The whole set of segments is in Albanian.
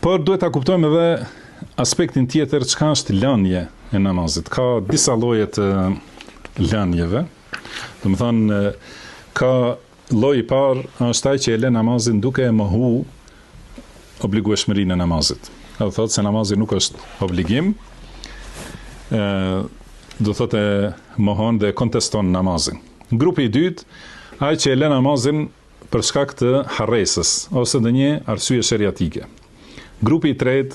Por duhet ta kuptojmë edhe aspektin tjetër, çka është lënje e namazit. Ka disa lloje të lënjeve. Do të thonë, ka lloji i parë është ai që e lë namazin duke e mohu obligueshmërinë e namazit. Do thotë se namazi nuk është obligim, do thotë mohon dhe konteston namazin. Grupi i dytë, ai që e lë namazin për shkak të harresës ose ndonjë arsye sheriatike. Grupi i tretë,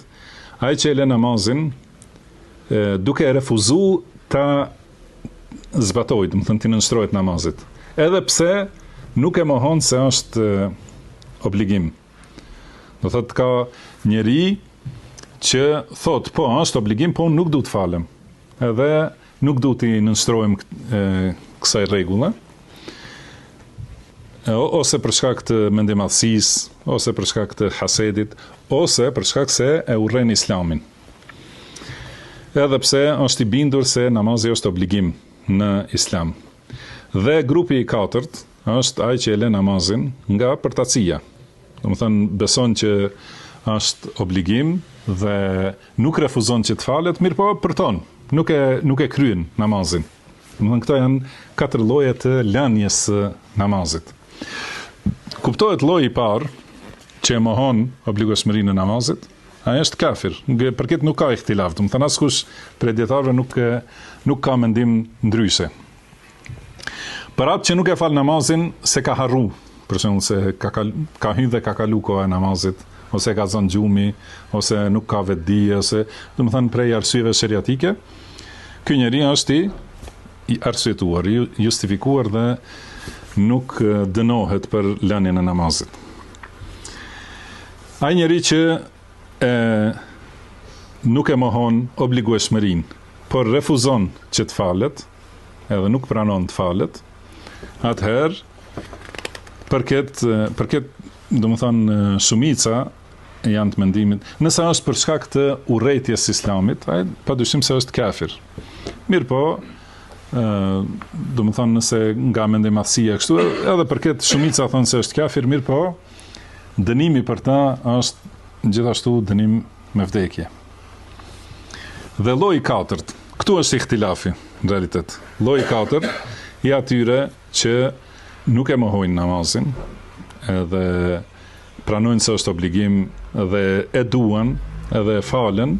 ai që e lë namazin duke refuzuar ta zbatojë, do të thonë të nënshtrohet namazit. Edhe pse nuk e mohon se është obligim. Do thotë ka njeri që thot, po, është obligim, po nuk du të falem. Edhe nuk du të nënshtrojmë kësaj rregulle. Ose për shkak të mendimadhësisë, ose për shkak të hasedit, ose për shkak se e urren Islamin. Edhe pse është i bindur se namazi është obligim në Islam. Dhe grupi i katërt është ai që e lë namazin nga përtatësia. Do të thënë, beson që është obligim dhe nuk refuzon që të falet, mirë po përton, nuk e kryen namazin. Do të thënë, këto janë 4 lloje të lënjes së namazit. Kuptohet lloji i parë që e mohon obligueshmërinë e namazit, ai është kafir. Për këtë nuk ka ihtilaf, do të thënë askush prej dietarëve nuk ka mendim ndryshe. Për atë që nuk e fal namazin se ka harru, për shembull se ka hyrë dhe ka kalu koha e namazit, ose ka zënë gjumi, ose nuk ka vetdije, ose do të thënë prej arsyeve sheriatike, ky njeri është i arsyetuar, i justifikuar dhe nuk dënohet për lënien e namazit. Ai njeri që nuk e mohon obligueshmërinë, por refuzon që të falet, edhe nuk pranon të falet, atëherë për këtë do të thonë shumica janë të mendimit, nëse është për shkak të urrëties së Islamit, ai padyshim se është kafir. Mirë po, do të thonë nëse nga mendimadhësia kështu, edhe për këtë shumica thonë se është kafir, mirë po, dënimi për ta është gjithashtu dënim me vdekje. Dhe lloji i katërt, këtu është ihtilafi në realitet. Lloji i katërt i atyre që nuk e mohojnë namazin, edhe pranojnë se është obligim dhe e duan edhe falen,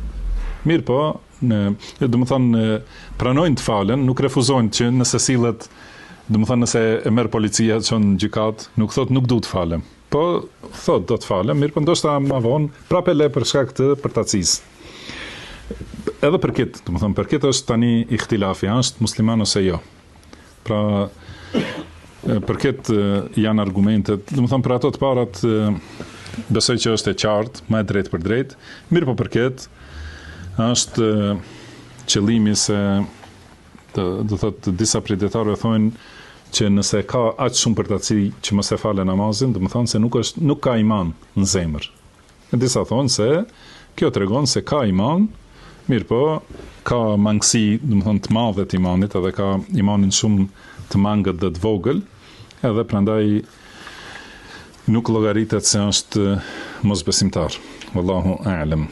mirë po, do të thonë pranojnë të falen, nuk refuzojnë që nëse sillet, do të thonë nëse e merr policia çon në gjykat, nuk thot nuk du të falem. Po thot do të falem, mirë po ndoshta më vonë prapë le për shkak të përtatësisë. Edhe për këtë, do të thonë për këtë është tani ihtilafi, është musliman ose jo. Pra për këtë janë argumentet, do të thonë për ato të parat besoj që është e qartë, më e drejtë për drejtë, mirë po për këtë është qëllimi se do thotë disa prej dietarëve thonë që nëse ka aq shumë përtatësi që mos e falë namazin, do të thonë se nuk ka iman në zemër. E disa thonë se kjo tregon se ka iman, mirë po ka mangësi, do të thonë të madhe të imanit, edhe ka imanin shumë të mangët dhe të vogël, edhe prandaj nuk llogaritet se është mosbesimtar. Wallahu a'lam.